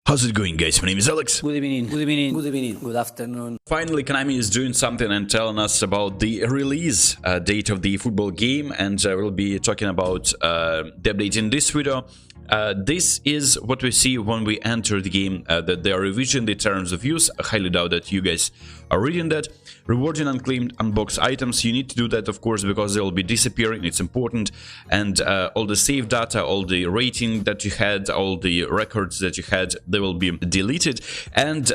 How's it going, guys? My name is Alex. Good evening, good evening, good evening, good afternoon. Finally, Konami is doing something and telling us about the release date of the football game, and we'll be talking about the update in this video. This is what we see when we enter the game, that they are revision the terms of use. I highly doubt that you guys are reading that. Rewarding unclaimed unboxed items, you need to do that, of course, because they will be disappearing. It's important. And all the save data, all the rating that you had, all the records that you had, they will be deleted. And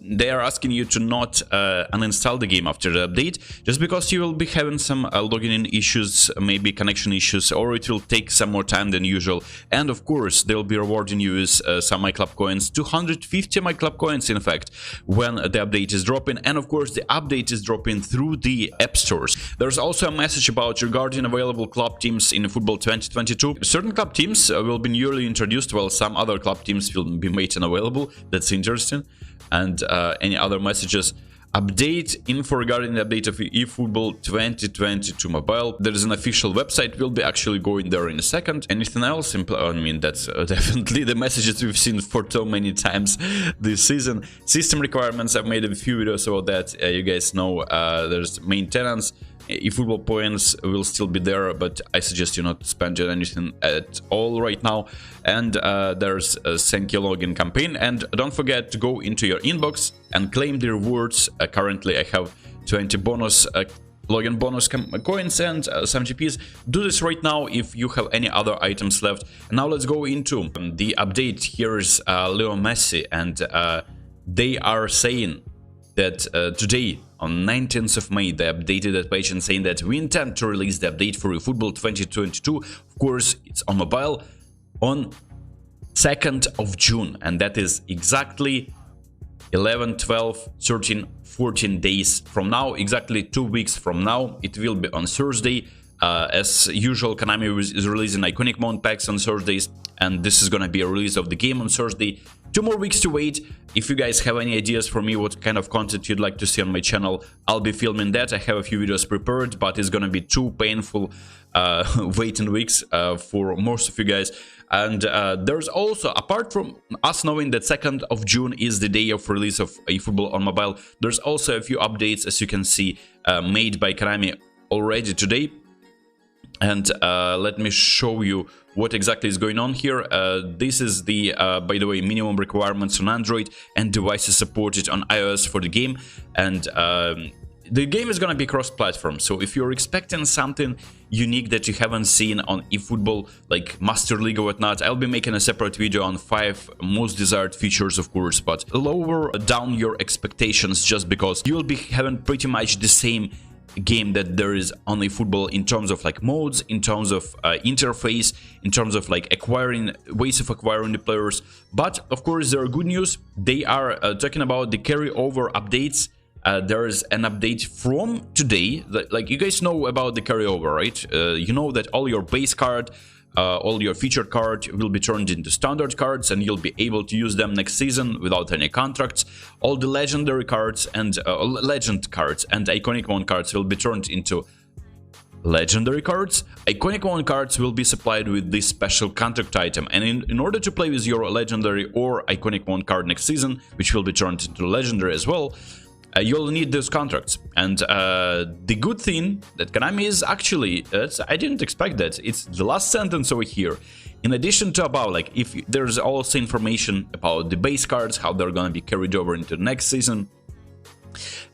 they are asking you to not uninstall the game after the update, just because you will be having some login issues, maybe connection issues, or it will take some more time than usual. And of course, they'll be rewarding you with some MyClub coins, 250 MyClub coins, in fact, when the update is dropping. And of course, the update is dropping through the app stores. There's also a message about regarding available club teams in football 2022. Certain club teams will be newly introduced, while some other club teams will be made unavailable. That's interesting. And any other messages? Update info regarding the update of eFootball 2022 mobile. There is an official website. We'll be actually going there in a second. Anything else? I mean, that's definitely the messages we've seen for so many times this season. System requirements. I've made a few videos about that. You guys know there's maintenance. eFootball points will still be there, but I suggest you not to spend anything at all right now. And there's a thank you login campaign. And don't forget to go into your inbox and claim the rewards. Currently, I have 20 bonus login bonus coins and some GPs. Do this right now if you have any other items left. And now let's go into the update. Here is Leo Messi, and they are saying that today, on 19th of May, they updated that page and saying that we intend to release the update for eFootball 2022. Of course, it's on mobile on 2nd of June, and that is exactly 11, 12, 13, 14 days from now, exactly 2 weeks from now. It will be on Thursday. As usual, Konami is releasing iconic mount packs on Thursdays, and this is gonna be a release of the game on Thursday. 2 more weeks to wait. If you guys have any ideas for me what kind of content you'd like to see on my channel, I'll be filming that. I have a few videos prepared, but it's gonna be too painful waiting weeks for most of you guys. And there's also, apart from us knowing that 2nd of June is the day of release of eFootball on mobile, there's also a few updates, as you can see, made by Konami already today. And let me show you what exactly is going on here. This is the, by the way, minimum requirements on Android and devices supported on iOS for the game. And the game is going to be cross-platform. So if you're expecting something unique that you haven't seen on eFootball, like Master League or whatnot, I'll be making a separate video on 5 most desired features, of course. But lower down your expectations, just because you'll be having pretty much the same game that there is on eFootball in terms of like modes, in terms of interface, in terms of like acquiring ways of acquiring the players. But of course, there are good news. They are talking about the carryover updates. There is an update from today. Like, you guys know about the carryover, right? You know that all your base card, all your featured card will be turned into standard cards, and you'll be able to use them next season without any contracts. All the legendary cards and legend cards and iconic one cards will be turned into legendary cards. Iconic one cards will be supplied with this special contract item, and in order to play with your legendary or iconic one card next season, which will be turned into legendary as well, you'll need those contracts. And the good thing that Konami is actually, I didn't expect that, it's the last sentence over here. In addition to about, like, if there's also information about the base cards, how they're gonna be carried over into the next season.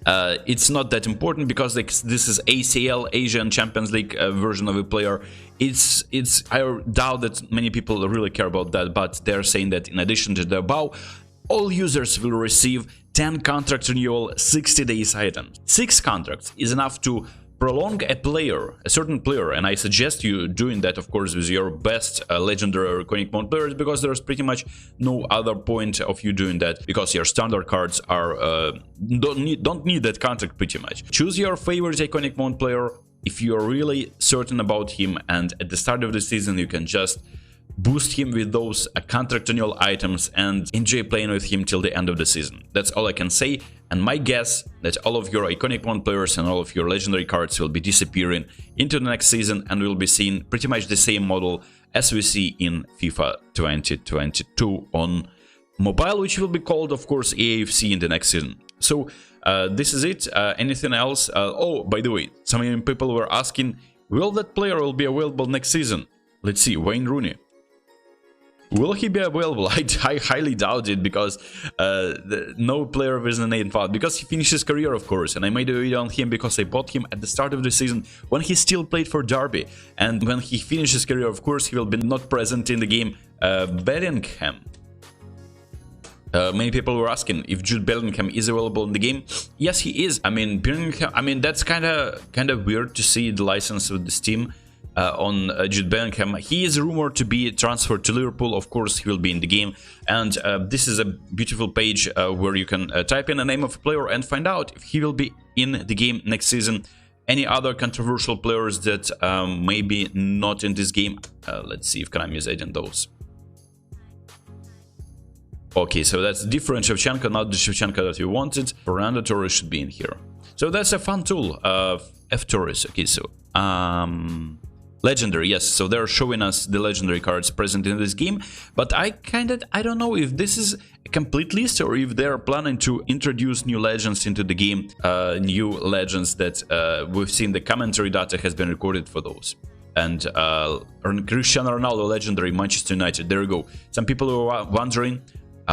It's not that important because this is ACL, Asian Champions League version of a player. I doubt that many people really care about that, but they're saying that in addition to the above, all users will receive 10 contract renewal 60 days items. 6 contracts is enough to prolong a certain player, and I suggest you doing that, of course, with your best legendary or iconic mount players, because there's pretty much no other point of you doing that, because your standard cards are don't need that contract pretty much. Choose your favorite iconic mount player if you're really certain about him, and at the start of the season you can just boost him with those contract renewal items and enjoy playing with him till the end of the season. That's all I can say, and my guess that all of your iconic one players and all of your legendary cards will be disappearing into the next season, and we'll be seeing pretty much the same model as we see in FIFA 2022 on mobile, which will be called, of course, AFC in the next season. So this is it. Anything else? Oh, by the way, some people were asking, will that player will be available next season? Let's see, Wayne Rooney. Will he be available? I highly doubt it, because no player with the name found, because he finished his career, of course, and I made a video on him because I bought him at the start of the season when he still played for Derby, and when he finished his career, of course, he will be not present in the game. Bellingham. Many people were asking if Jude Bellingham is available in the game. Yes, he is. I mean, Bellingham. I mean, that's kind of weird to see the license of this team on Jude Bellingham. He is rumored to be transferred to Liverpool. Of course, he will be in the game. And this is a beautiful page where you can type in the name of a player and find out if he will be in the game next season. Any other controversial players that maybe not in this game? Let's see if Konami is adding those. Okay, so that's different Shevchenko, not the Shevchenko that you wanted. Fernando Torres should be in here. So that's a fun tool. F Torres. Okay, so legendary, yes. So they're showing us the legendary cards present in this game, but I don't know if this is a complete list or if they're planning to introduce new legends into the game. New legends that we've seen the commentary data has been recorded for those. And Cristiano Ronaldo, legendary, Manchester United. There we go. Some people were wondering,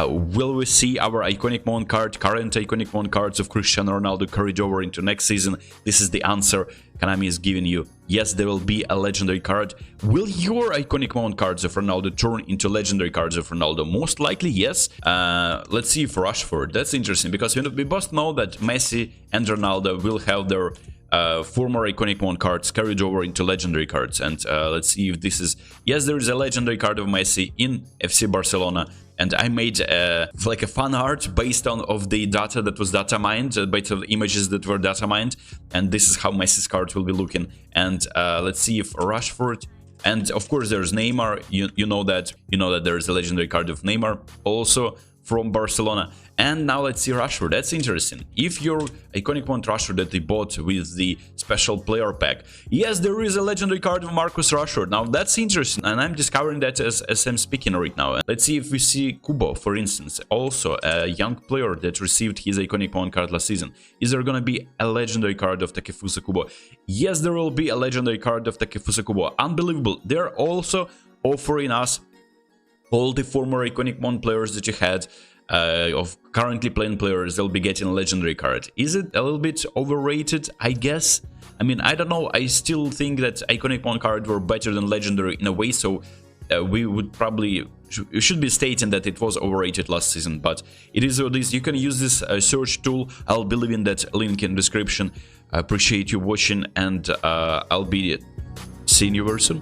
will we see our iconic moment card, current iconic moment cards of Cristiano Ronaldo carried over into next season? This is the answer Konami is giving you. Yes, there will be a legendary card. Will your iconic moment cards of Ronaldo turn into legendary cards of Ronaldo? Most likely, yes. Let's see for Rashford. That's interesting, because we both know that Messi and Ronaldo will have their former iconic moment cards carried over into legendary cards. And let's see if this is... Yes, there is a legendary card of Messi in FC Barcelona. And I made like a fan art based on of the data that was data mined, based on the images that were data mined, and this is how Messi's card will be looking. And let's see if Rashford, and of course there's Neymar. You know that there is a legendary card of Neymar also from Barcelona. And now let's see Rashford. That's interesting. If your iconic one Rashford that they bought with the special player pack, yes, there is a legendary card of Marcus Rashford. Now that's interesting, and I'm discovering that as I'm speaking right now. Let's see if we see Kubo, for instance, also a young player that received his iconic one card last season. Is there gonna be a legendary card of Takefusa Kubo? Yes, there will be a legendary card of Takefusa Kubo. Unbelievable. They're also offering us all the former iconic one players that you had, of currently playing players. They'll be getting a legendary card. Is it a little bit overrated? I guess. I mean, I don't know. I still think that iconic one card were better than legendary in a way, so we would probably... You should be stating that it was overrated last season, but it is what it is. You can use this search tool. I'll be leaving that link in the description. I appreciate you watching, and I'll be seeing you very soon.